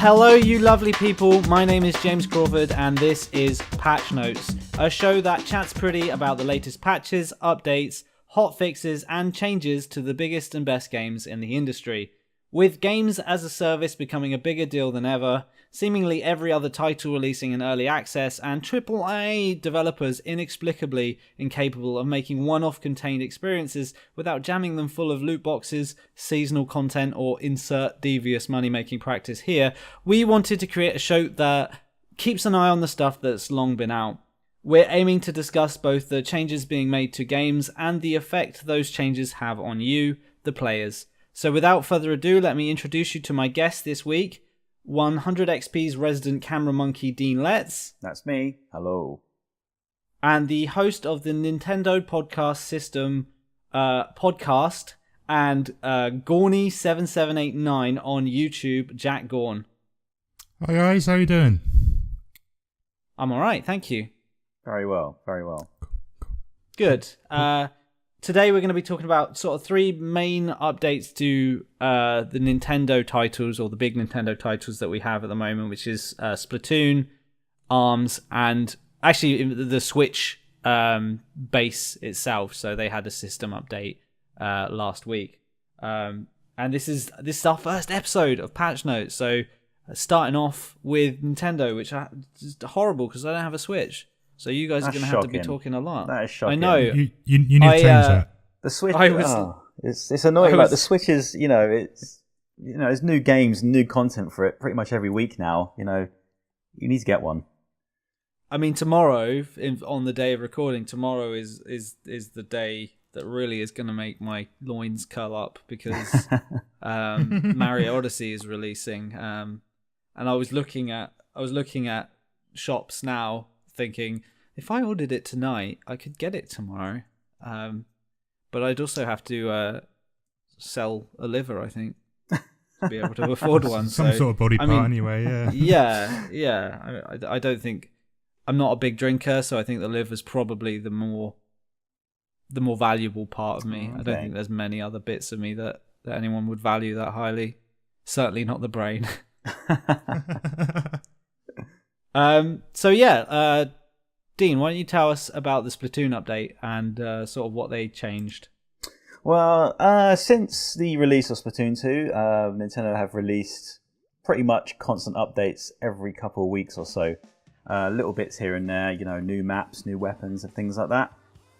Hello, you lovely people. My name is James Crawford, and this is Patch Notes, a show that chats pretty about the latest patches, updates, hot fixes, and changes to the biggest and best games in the industry. With games as a service becoming a bigger deal than ever, seemingly every other title releasing in early access, and AAA developers inexplicably incapable of making one-off contained experiences without jamming them full of loot boxes, seasonal content, or insert devious money-making practice here, we wanted to create a show that keeps an eye on the stuff that's long been out. We're aiming to discuss both the changes being made to games and the effect those changes have on you, the players. So without further ado, let me introduce you to my guest this week, 100XP's resident camera monkey, Dean Letts. That's me. Hello. And the host of the Nintendo Podcast System podcast and Gorny7789 on YouTube, Jack Gorn. Hi guys, how you doing? I'm alright, thank you. Very well, very well. Good. Today we're going to be talking about sort of three main updates to the Nintendo titles, or the big Nintendo titles that we have at the moment, which is Splatoon, ARMS, and actually the Switch base itself. So they had a system update last week. And this is our first episode of Patch Notes. So starting off with Nintendo, which is horrible because I don't have a Switch. So you guys are going to have to be talking a lot. That is shocking. I know. You need to change that. The Switch. It's annoying. Like the Switch is, there's new games, new content for it pretty much every week now. You need to get one. I mean, tomorrow, on the day of recording, tomorrow is the day that really is going to make my loins curl up because Mario Odyssey is releasing, and I was looking at shops now, thinking, if I ordered it tonight, I could get it tomorrow. But I'd also have to sell a liver, I think, to be able to afford one. Some sort of body part anyway, yeah. Yeah. I don't think... I'm not a big drinker, so I think the liver's probably the more valuable part of me. Okay. I don't think there's many other bits of me that anyone would value that highly. Certainly not the brain. Dean, why don't you tell us about the Splatoon update and sort of what they changed? Well, since the release of Splatoon 2, Nintendo have released pretty much constant updates every couple of weeks or so. Little bits here and there, new maps, new weapons and things like that.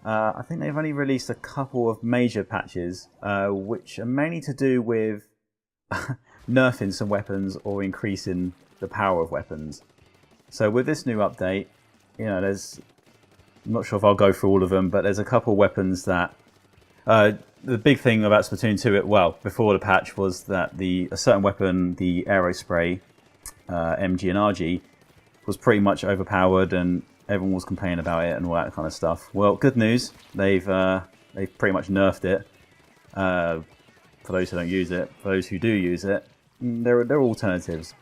I think they've only released a couple of major patches, which are mainly to do with nerfing some weapons or increasing the power of weapons. So with this new update, I'm not sure if I'll go through all of them, but there's a couple weapons that... the big thing about Splatoon 2, before the patch, was that a certain weapon, the Aerospray, MG and RG, was pretty much overpowered and everyone was complaining about it and all that kind of stuff. Well, good news, they've pretty much nerfed it. For those who don't use it, for those who do use it, there are alternatives.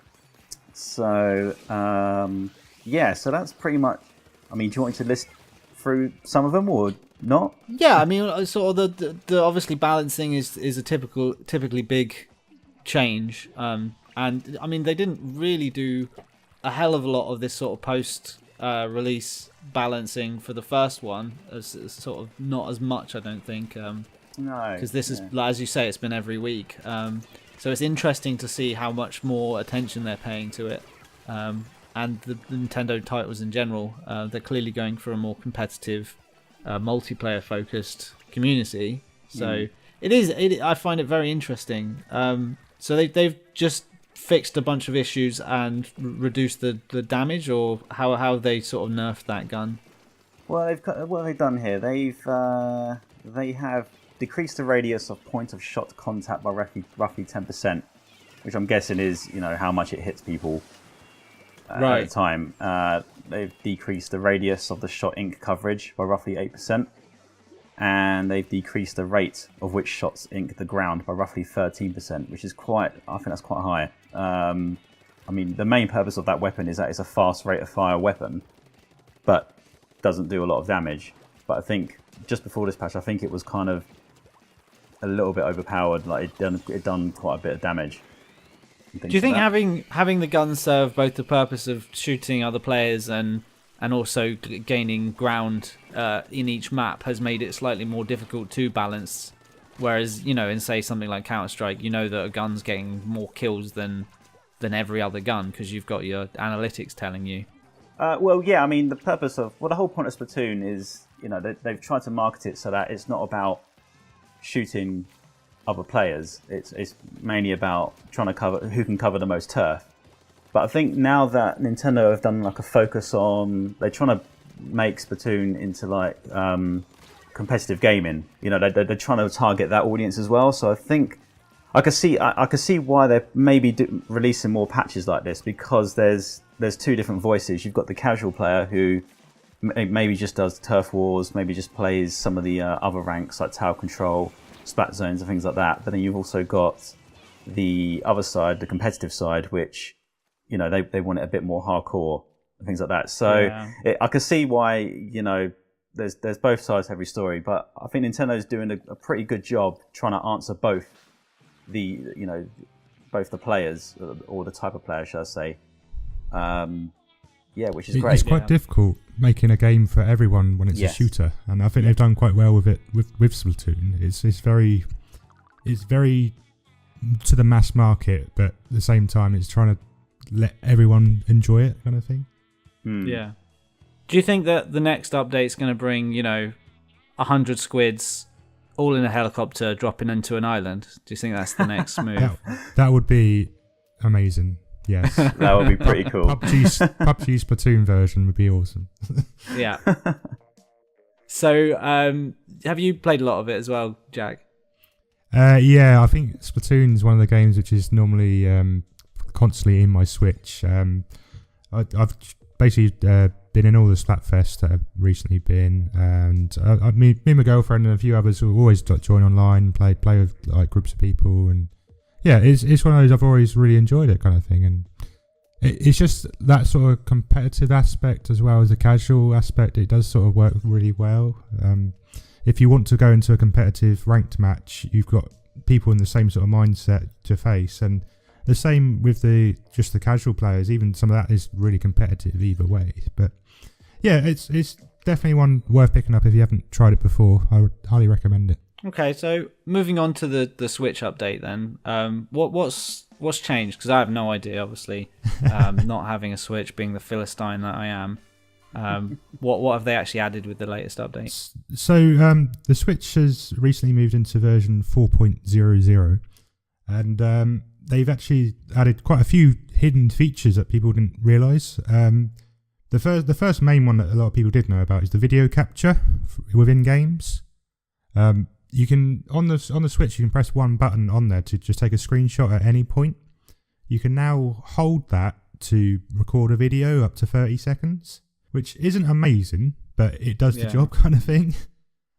So, so that's pretty much... I mean, do you want me to list through some of them or not? Yeah, I mean, sort of the obviously balancing is a typically big change. And, I mean, they didn't really do a hell of a lot of this sort of post-release balancing for the first one. As sort of not as much, I don't think. No. Because this is, as you say, it's been every week. So it's interesting to see how much more attention they're paying to it. And the Nintendo titles in general, they're clearly going for a more competitive, multiplayer-focused community. So I find it very interesting. So they've just fixed a bunch of issues and reduced the damage, or how they sort of nerfed that gun. Well, what they've done here, they have decreased the radius of point of shot contact by roughly 10%, which I'm guessing is how much it hits people. At the time, they've decreased the radius of the shot ink coverage by roughly 8%, and they've decreased the rate of which shots ink the ground by roughly 13%, which is I think that's quite high. I mean, the main purpose of that weapon is that it's a fast rate of fire weapon, but doesn't do a lot of damage. But I think just before this patch, I think it was kind of a little bit overpowered. Like it done quite a bit of damage. and things Do you think like that. having the gun serve both the purpose of shooting other players and also gaining ground in each map has made it slightly more difficult to balance? Whereas, in say something like Counter-Strike, that a gun's getting more kills than every other gun because you've got your analytics telling you. Well, yeah, I mean, the whole point of Splatoon is, they've tried to market it so that it's not about shooting other players. It's mainly about trying to cover who can cover the most turf. But I think now that Nintendo have done like a focus on, they're trying to make Splatoon into like competitive gaming. They're trying to target that audience as well. So I think I could see why they're maybe releasing more patches like this, because there's two different voices. You've got the casual player who maybe just does turf wars, maybe just plays some of the other ranks like tower control, splat zones and things like that. But then you've also got the other side, the competitive side, which they want it a bit more hardcore and things like that. So I can see why there's both sides to every story. But I think Nintendo's doing a pretty good job trying to answer both both the players or the type of player, should I say. Which is great. It's quite difficult making a game for everyone when it's a shooter, and I think they've done quite well with it with Splatoon. It's very to the mass market, but at the same time it's trying to let everyone enjoy it, kind of thing. Yeah. Do you think that the next update's going to bring 100 squids all in a helicopter dropping into an island? Do you think that's the next move? That would be amazing. Yes, that would be pretty cool. PUBG Splatoon version would be awesome. Yeah. So, have you played a lot of it as well, Jack? Yeah, I think Splatoon is one of the games which is normally constantly in my Switch. I've basically been in all the Splatfests that I've recently been, and me and my girlfriend and a few others will always join online and play with like groups of people, and yeah, it's one of those I've always really enjoyed it, kind of thing. And it's just that sort of competitive aspect as well as the casual aspect. It does sort of work really well. If you want to go into a competitive ranked match, you've got people in the same sort of mindset to face, and the same with the casual players. Even some of that is really competitive either way. But yeah, it's definitely one worth picking up if you haven't tried it before. I would highly recommend it. Okay, so moving on to the Switch update then. What's changed? Because I have no idea, obviously, not having a Switch, being the Philistine that I am. What have they actually added with the latest update? So the Switch has recently moved into version 4.00, and they've actually added quite a few hidden features that people didn't realise. The first main one that a lot of people did know about is the video capture within games. You can on the Switch you can press one button on there to just take a screenshot at any point. You can now hold that to record a video up to 30 seconds, which isn't amazing, but it does the job, kind of thing.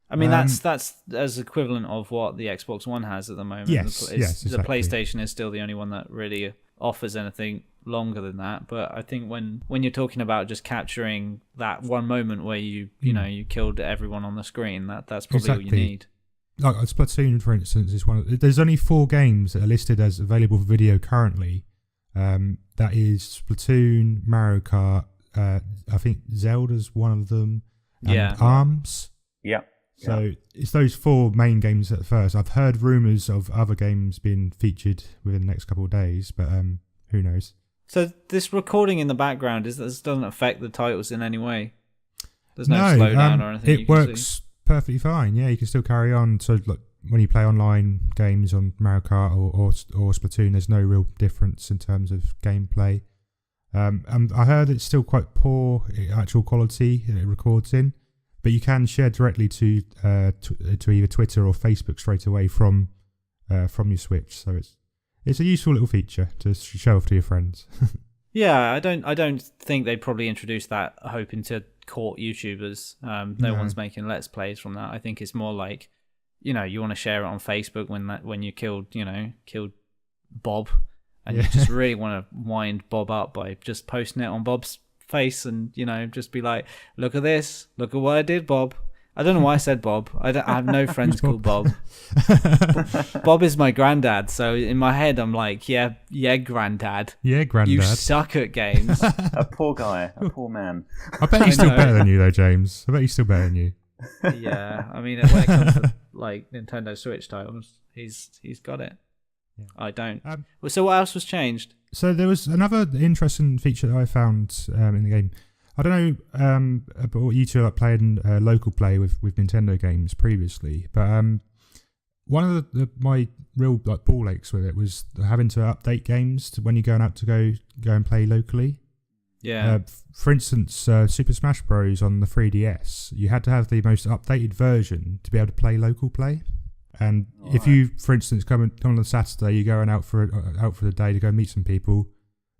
I mean, that's as equivalent of what the Xbox One has at the moment. Yes, exactly. The PlayStation is still the only one that really offers anything longer than that. But I think when you're talking about just capturing that one moment where you killed everyone on the screen, that's probably all you need. Like Splatoon, for instance, is there's only 4 games that are listed as available for video currently. That is Splatoon, Mario Kart, I think Zelda's one of them, and ARMS. Yeah. So it's those 4 main games at first. I've heard rumours of other games being featured within the next couple of days, but who knows? So this recording in the background doesn't affect the titles in any way? There's no slowdown or anything? It works perfectly fine. Yeah, you can still carry on. So like, when you play online games on Mario Kart or Splatoon, there's no real difference in terms of gameplay. And I heard it's still quite poor actual quality it records in, but you can share directly to either Twitter or Facebook straight away from your Switch. So it's a useful little feature to show off to your friends. Yeah, I don't think they'd probably introduce that hoping to court YouTubers. No one's making Let's Plays from that. I think it's more like, you want to share it on Facebook when you killed Bob, and you just really want to wind Bob up by just posting it on Bob's face and just be like, look at this, look at what I did, Bob. I don't know why I said Bob. I have no friends called Bob. Bob is my granddad, so in my head I'm like, yeah, granddad. Yeah, granddad. You suck at games. A poor guy, a poor man. I bet he's still better than you, though, James. I bet he's still better than you. Yeah, I mean, when it comes to like Nintendo Switch titles, he's got it. Yeah. I don't. So what else was changed? So there was another interesting feature that I found in the game. I don't know about you two like playing local play with Nintendo games previously, but one of my real like ball aches with it was having to update games when you're going out to go and play locally. Yeah. For instance, Super Smash Bros. On the 3DS, you had to have the most updated version to be able to play local play. And if you, for instance, come on a Saturday, you're going out for the day to go meet some people,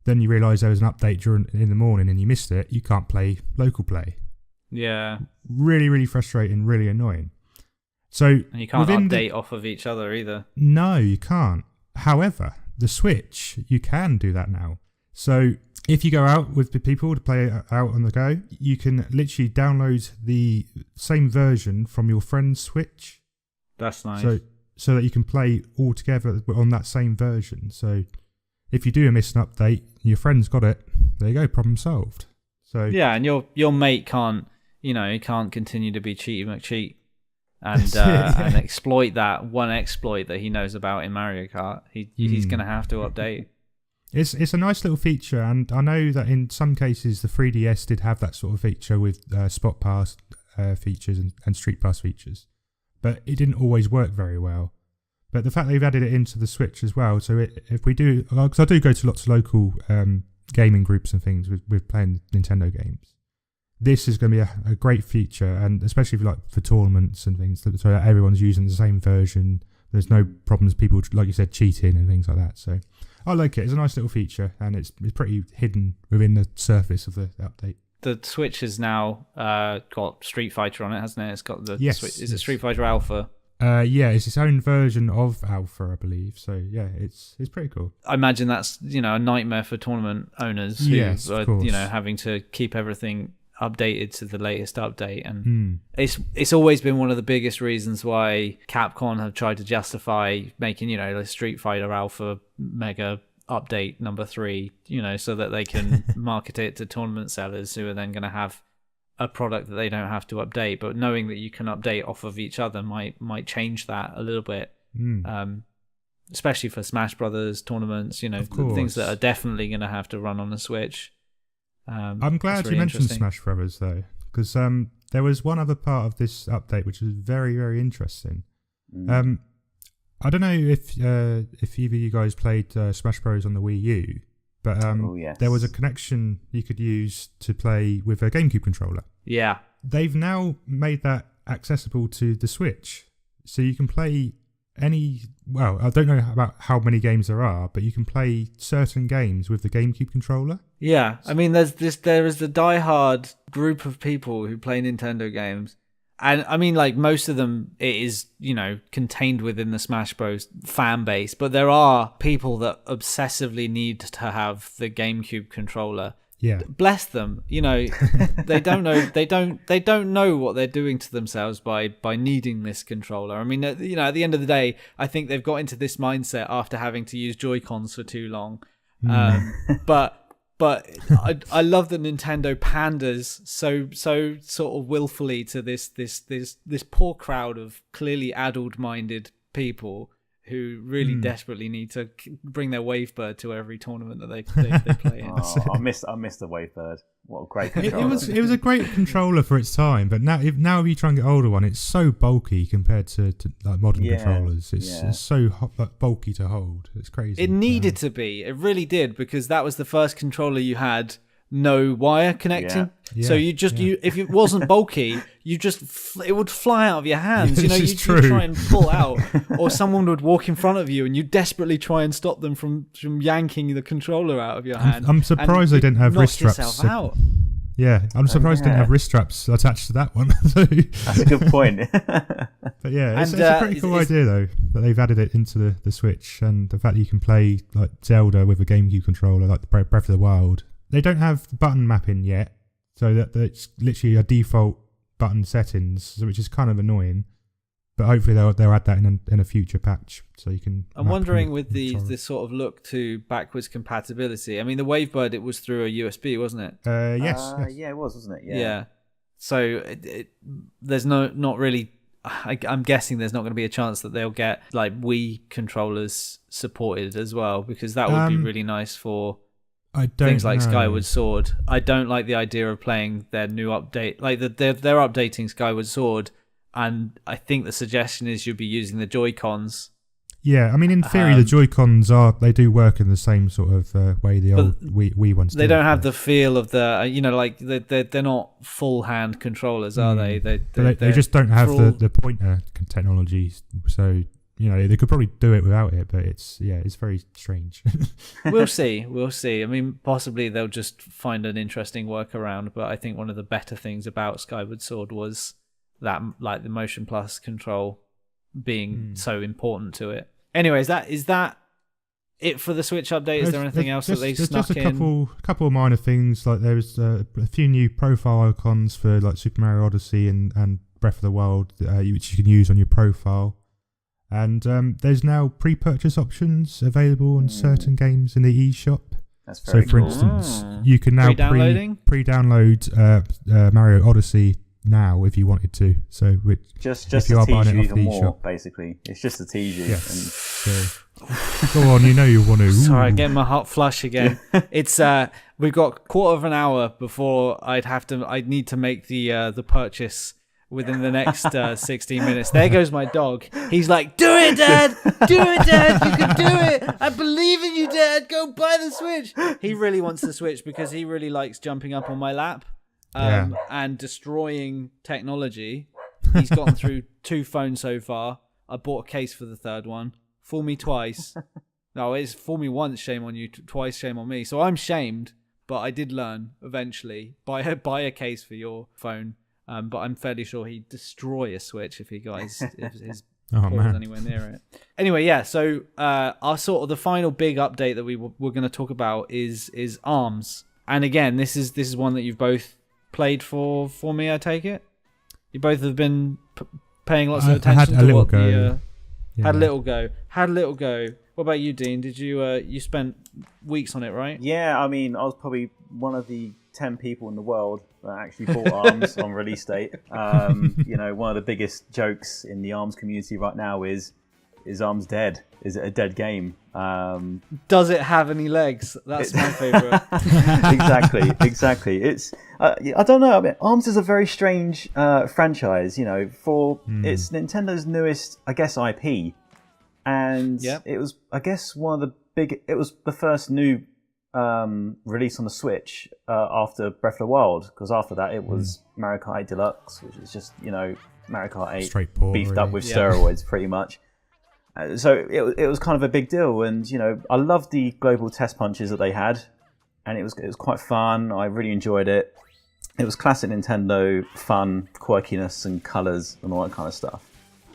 then you realise there was an update in the morning and you missed it, you can't play local play. Yeah. Really, really frustrating, really annoying. So and you can't update off of each other either. No, you can't. However, the Switch, you can do that now. So if you go out with the people to play out on the go, you can literally download the same version from your friend's Switch. That's nice. So that you can play all together on that same version. So if you do miss an update, your friend's got it. There you go, problem solved. So yeah, and your mate can't, he can't continue to be cheaty McCheat and exploit that one exploit that he knows about in Mario Kart. He's going to have to update. It's a nice little feature, and I know that in some cases the 3DS did have that sort of feature with Spot Pass features and Street Pass features, but it didn't always work very well. But the fact they've added it into the Switch as well, so if we do, because I do go to lots of local gaming groups and things with playing Nintendo games, this is going to be a great feature, and especially for tournaments and things, so that everyone's using the same version. There's no problems, people, like you said, cheating and things like that. So I like it. It's a nice little feature, and it's pretty hidden within the surface of the update. The Switch has now got Street Fighter on it, hasn't it? It's got the Switch. Is it Street Fighter Alpha? Yeah, it's its own version of Alpha, I believe. So yeah, it's pretty cool. I imagine that's a nightmare for tournament owners who are having to keep everything updated to the latest update, and it's always been one of the biggest reasons why Capcom have tried to justify making the Street Fighter Alpha Mega update number 3, so that they can market it to tournament sellers who are then going to have a product that they don't have to update. But knowing that you can update off of each other might change that a little bit, especially for Smash Brothers tournaments, things that are definitely going to have to run on the Switch. I'm glad you mentioned Smash Brothers though, because there was one other part of this update which was very, very interesting. I don't know if either of you guys played Smash Bros on the Wii U, but yes. There was a connection you could use to play with a GameCube controller. Yeah. They've now made that accessible to the Switch, so you can play I don't know about how many games there are, but you can play certain games with the GameCube controller. Yeah, I mean, there is the diehard group of people who play Nintendo games, and I mean, like, most of them, it is contained within the Smash Bros. Fan base, but there are people that obsessively need to have the GameCube controller. Yeah, bless them. They don't know. They don't know what they're doing to themselves by needing this controller. I mean, at the end of the day, I think they've got into this mindset after having to use Joy-Cons for too long. But I love that Nintendo panders so sort of willfully to this poor crowd of clearly addled-minded people who really desperately need to bring their Wavebird to every tournament that they play in. I missed the Wavebird. What a great controller! It was a great controller for its time, but now if you try and get older one, it's so bulky compared to like modern controllers. It's so bulky to hold. It's crazy. It needed to be. It really did, because that was the first controller you had no wire connecting. Yeah. So if it wasn't bulky, it would fly out of your hands. You'd try and pull out, or someone would walk in front of you, and you desperately try and stop them from yanking the controller out of your hand. I'm surprised they didn't have wrist straps. Out. Yeah, I'm surprised they didn't have wrist straps attached to that one. That's a good point. But yeah, it's a pretty cool idea though that they've added it into the Switch, and the fact that you can play like Zelda with a GameCube controller, like the Breath of the Wild. They don't have button mapping yet, so that it's literally a default button settings, which is kind of annoying. But hopefully they'll add that in a future patch, so you can. I'm wondering with this sort of look to backwards compatibility. I mean, the Wavebird, it was through a USB, wasn't it? Yes. Yeah, it was, wasn't it? Yeah. So there's not really. I'm guessing there's not going to be a chance that they'll get like Wii controllers supported as well, because that would be really nice for things like Skyward Sword. I don't like the idea of playing their new update. Like they're updating Skyward Sword, and I think the suggestion is you'll be using the Joy-Cons. Yeah, I mean, in theory, the Joy-Cons they do work in the same sort of way the old Wii ones do. They don't have the feel of the, like they're not full hand controllers, are they? They just don't have the pointer technology. So they could probably do it without it, but it's very strange. We'll see. I mean, possibly they'll just find an interesting workaround. But I think one of the better things about Skyward Sword was that, like, the Motion Plus control being so important to it. Anyways, is that it for the Switch update? Is there anything else that they snuck in? There's just a couple of minor things. Like there's a few new profile icons for like Super Mario Odyssey and Breath of the Wild, which you can use on your profile. And there's now pre-purchase options available on certain games in the eShop. That's very cool. So, for instance, you can now pre-download Mario Odyssey now if you wanted to. So just to tease you even more, basically. It's just to tease you. Yes. Go on, you want to. Sorry, getting my heart flush again. It's we've got a quarter of an hour before I'd need to make the purchase within the next 16 minutes. There goes my dog. He's like, do it, Dad! Do it, Dad! You can do it! I believe in you, Dad! Go buy the Switch! He really wants the Switch because he really likes jumping up on my lap and destroying technology. He's gotten through 2 phones so far. I bought a case for the 3rd one. Fool me twice. No, it's fool me once, shame on you. Twice, shame on me. So I'm shamed, but I did learn eventually. Buy a case for your phone. But I'm fairly sure he'd destroy a Switch if his paw was anywhere near it. Anyway, yeah. So our sort of the final big update that we're going to talk about is ARMS. And again, this is one that you've both played for me. I take it. You both have been paying lots of attention to what had a little go. What about you, Dean? Did you spent weeks on it, right? Yeah, I mean, I was probably one of the 10 people in the world that actually bought ARMS on release date. One of the biggest jokes in the ARMS community right now is ARMS dead? Is it a dead game? Does it have any legs? That's my favourite. Exactly. It's I don't know. I mean, ARMS is a very strange franchise. It's Nintendo's newest, I guess, IP, and it was, I guess, it was the first new release on the Switch after Breath of the Wild, because after that it was Mario Kart 8 Deluxe, which is just Mario Kart 8 beefed up with steroids pretty much. So it was kind of a big deal, and I loved the global test punches that they had, and it was quite fun. I really enjoyed it. It was classic Nintendo fun, quirkiness, and colours and all that kind of stuff.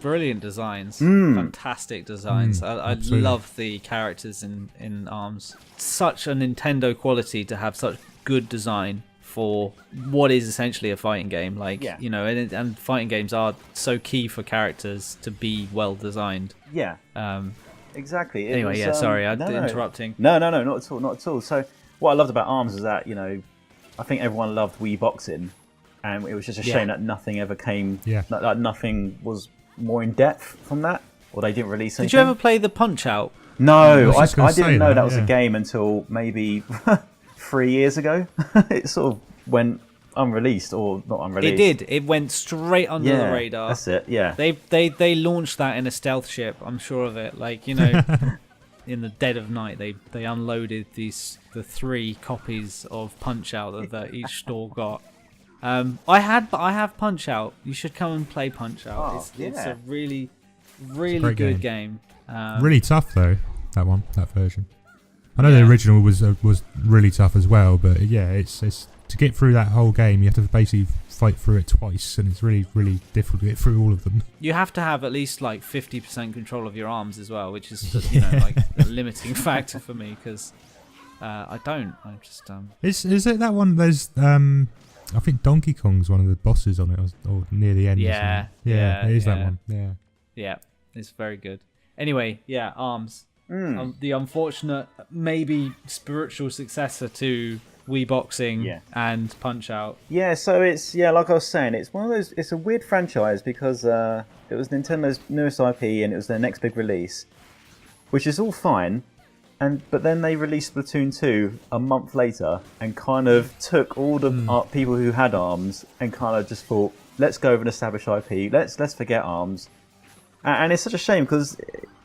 Brilliant designs, fantastic designs. I love the characters in ARMS. Such a Nintendo quality to have such good design for what is essentially a fighting game. And fighting games are so key for characters to be well designed. Yeah. Exactly. Anyway, sorry, I'm interrupting. No, not at all. So what I loved about ARMS is that I think everyone loved Wii boxing, and it was just a shame that nothing ever came. Yeah. That nothing was more in depth from that, or they didn't release anything. Did you ever play the Punch-Out? No, I didn't know that was a game until maybe 3 years ago. It sort of went unreleased, or not unreleased. It did. It went straight under the radar. That's it. Yeah. They launched that in a stealth ship. I'm sure of it. In the dead of night, they unloaded the 3 copies of Punch-Out that each store got. I have Punch-Out. You should come and play Punch-Out. It's a really, really good game. Really tough though. That version. I know the original was really tough as well, but it's to get through that whole game, you have to basically fight through it twice, and it's really, really difficult to get through all of them. You have to have at least 50% control of your arms as well, which is a limiting factor for me, because I don't. I just Is it that one? There's I think Donkey Kong's one of the bosses on it, or near the end. Yeah, yeah, it is that yeah. one. Yeah, Yeah, it's very good. Anyway, yeah, ARMS. The unfortunate, maybe spiritual successor to Wii Boxing and Punch Out. Yeah, so it's like I was saying, it's one of those. It's a weird franchise because it was Nintendo's newest IP and it was their next big release, which is all fine. But then they released Splatoon 2 a month later and kind of took all the people who had ARMS and kind of just thought, let's go with an established IP. Let's forget ARMS. And it's such a shame because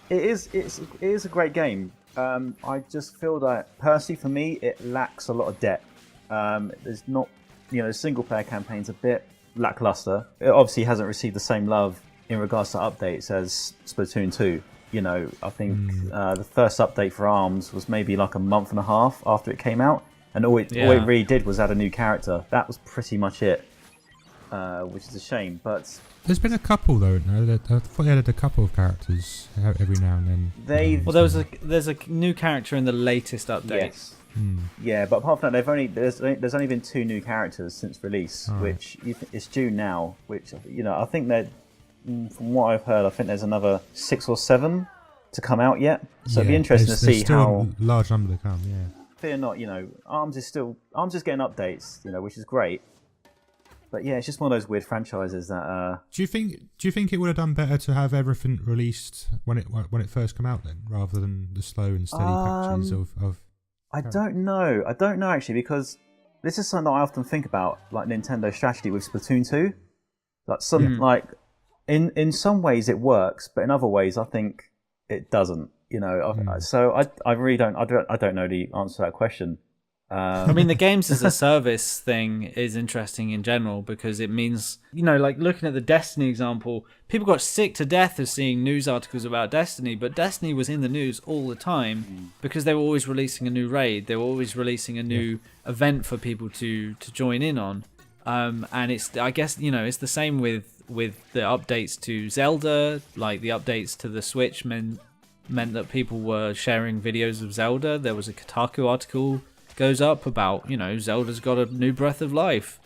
it is a great game. I just feel that personally for me it lacks a lot of depth. There's not, the single player campaign's a bit lackluster. It obviously hasn't received the same love in regards to updates as Splatoon 2. I think the first update for ARMS was maybe like a month and a half after it came out, and all it really did was add a new character. That was pretty much it, which is a shame. But there's been a couple though. No, I thought they added a couple of characters every now and then. There's a new character in the latest update. Yes. Yeah, but apart from that, there's only been 2 new characters since release, which it's due now. Which I think that. From what I've heard, I think there's another 6 or 7 to come out yet. So it'd be interesting to see how a large number to come. Yeah. Fear not, ARMS is getting updates, which is great. But yeah, it's just one of those weird franchises that. Do you think it would have done better to have everything released when it first came out then, rather than the slow and steady patches of? I don't know. I don't know actually, because this is something that I often think about, like Nintendo's strategy with Splatoon 2. Like In some ways it works, but in other ways I think it doesn't. So I really don't. I don't know the answer to that question. I mean, the games as a service thing is interesting in general because it means, like looking at the Destiny example, people got sick to death of seeing news articles about Destiny, but Destiny was in the news all the time because they were always releasing a new raid, they were always releasing a new event for people to join in on. And I guess it's the same with the updates to Zelda. Like the updates to the Switch meant that people were sharing videos of Zelda. There was a Kotaku article goes up about Zelda's got a new Breath of Life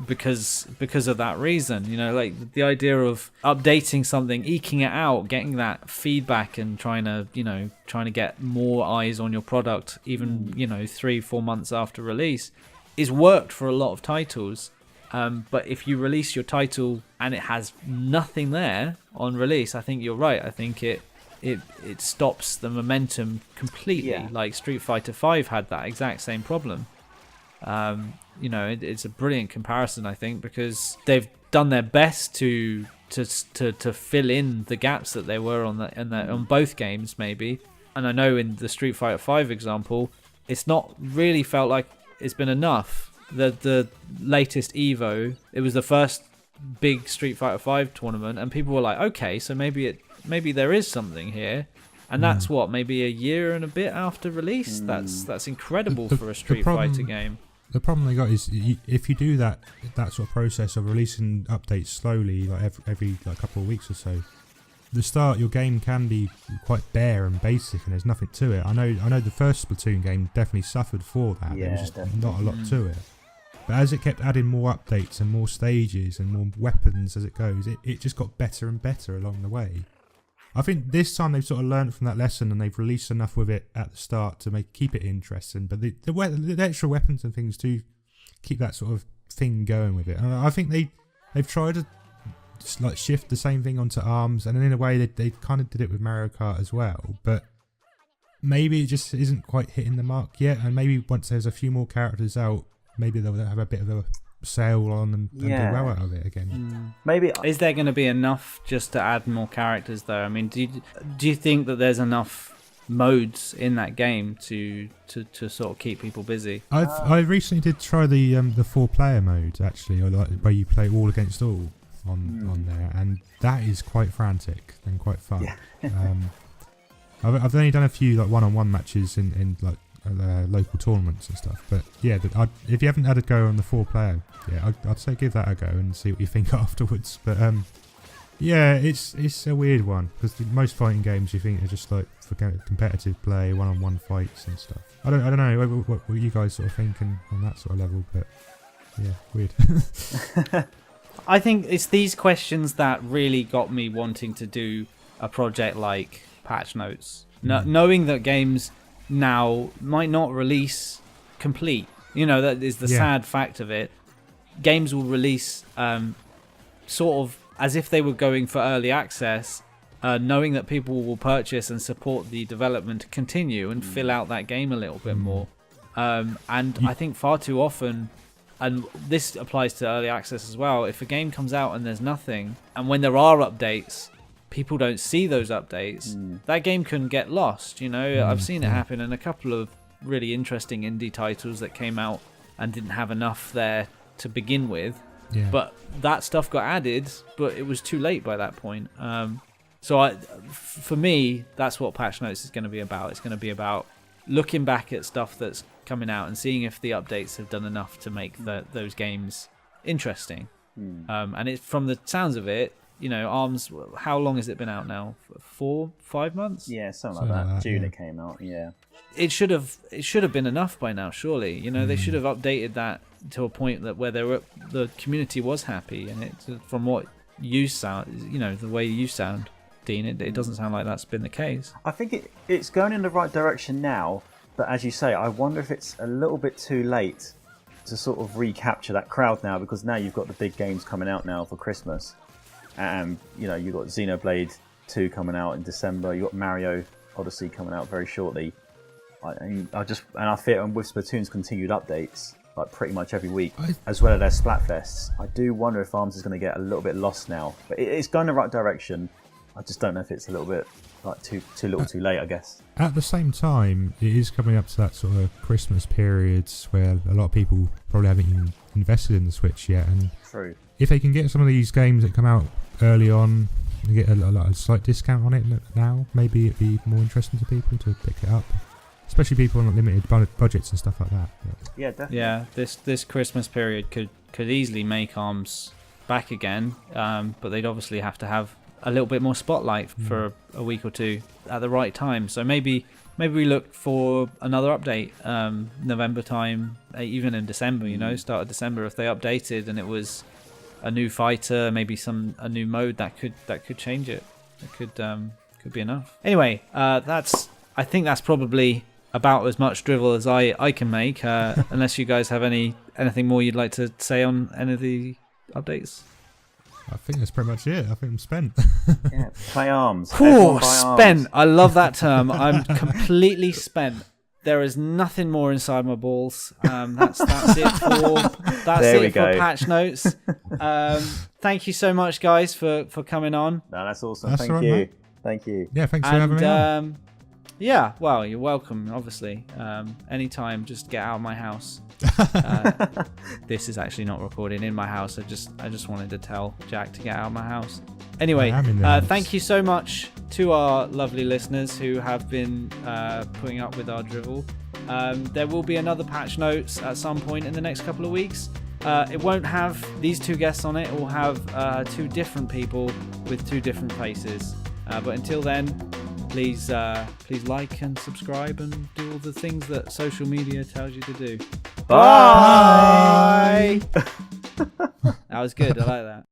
because of that reason. Like the idea of updating something, eking it out, getting that feedback and trying to get more eyes on your product even 3-4 months after release is worked for a lot of titles. But if you release your title and it has nothing there on release, I think you're right. I think it stops the momentum completely. Yeah. Like Street Fighter V had that exact same problem. It's a brilliant comparison, I think, because they've done their best to fill in the gaps that there were on both games, maybe. And I know in the Street Fighter V example, it's not really felt like it's been enough. The latest Evo, it was the first big Street Fighter V tournament, and people were like, okay, so maybe there is something here, and that's maybe a year and a bit after release. That's incredible for a Street Fighter game. The problem they got is if you do that sort of process of releasing updates slowly, like every couple of weeks or so, the start your game can be quite bare and basic, and there's nothing to it. I know the first Splatoon game definitely suffered for that. Yeah, there was just definitely. not a lot to it. But as it kept adding more updates and more stages and more weapons as it goes, it just got better and better along the way. I think this time they've sort of learned from that lesson and they've released enough with it at the start to keep it interesting. But the extra weapons and things do keep that sort of thing going with it. And I think they've tried to shift the same thing onto ARMS, and in a way they kind of did it with Mario Kart as well. But maybe it just isn't quite hitting the mark yet. And maybe once there's a few more characters out, maybe they'll have a bit of a sale on and do well out of it again. Maybe. Is there going to be enough just to add more characters though? I mean, do you think that there's enough modes in that game to sort of keep people busy? I recently did try the 4-player mode actually, or where you play all against all on there, and that is quite frantic and quite fun. Yeah. I've only done a few one-on-one matches in local tournaments and stuff, but yeah, if you haven't had a go on the 4-player, I'd say give that a go and see what you think afterwards. But yeah, it's a weird one because most fighting games you think are just like for competitive play, one-on-one fights and stuff. I don't know what you guys sort of thinking on that sort of level, but Yeah, weird. I think it's these questions that really got me wanting to do a project like Patch Notes. Knowing that games now might not release complete. That is the sad fact of it. Games will release sort of as if they were going for early access, knowing that people will purchase and support the development to continue and fill out that game a little bit more. I think far too often, and this applies to early access as well, if a game comes out and there's nothing, and when there are updates, people don't see those updates, that game can get lost. I've seen it happen in a couple of really interesting indie titles that came out and didn't have enough there to begin with. Yeah. But that stuff got added, but it was too late by that point. For me, that's what Patch Notes is going to be about. It's going to be about looking back at stuff that's coming out and seeing if the updates have done enough to make those games interesting. And it's from the sounds of it, ARMS, how long has it been out now? 4-5 months? Yeah, something like that. June it came out, yeah. It should have been enough by now, surely. They should have updated that to a point that where the community was happy, and from what you sound, the way you sound, Dean, it doesn't sound like that's been the case. I think it's going in the right direction now, but as you say, I wonder if it's a little bit too late to sort of recapture that crowd now, because now you've got the big games coming out now for Christmas, and you've got Xenoblade 2 coming out in December, you've got Mario Odyssey coming out very shortly. I fear, and with Splatoon's continued updates, like pretty much every week, as well as their Splatfests, I do wonder if ARMS is going to get a little bit lost now. But it's going in the right direction. I just don't know if it's a little bit like too little, too late, I guess. At the same time, it is coming up to that sort of Christmas period where a lot of people probably haven't even invested in the Switch yet. And True. If they can get some of these games that come out early on and get a slight discount on it now, maybe it'd be more interesting to people to pick it up. Especially people on limited budgets and stuff like that. Yeah, definitely. Yeah, this Christmas period could easily make ARMS back again, but they'd obviously have to have a little bit more spotlight for a week or two at the right time. So maybe we look for another update November time, even in December. Start of December, if they updated and it was a new fighter, maybe a new mode that could change it. It could be enough. Anyway, I think that's probably about as much drivel as I can make, unless you guys have anything more you'd like to say on any of the updates. I think that's pretty much it. I think I'm spent. Yeah, play ARMS. Spent. I love that term. I'm completely spent. There is nothing more inside my balls. That's it for Patch Notes. Thank you so much, guys, for coming on. No, that's awesome. Thank you. Mate. Thank you. Yeah, thanks for having me on. Yeah, well, you're welcome, obviously. Anytime, just get out of my house. This is actually not recorded in my house. I just wanted to tell Jack to get out of my house. Anyway, thank you so much to our lovely listeners who have been putting up with our drivel. There will be another Patch Notes at some point in the next couple of weeks. It won't have these two guests on it. It will have two different people with two different faces. But until then, please like and subscribe and do all the things that social media tells you to do. Bye! That was good. I like that.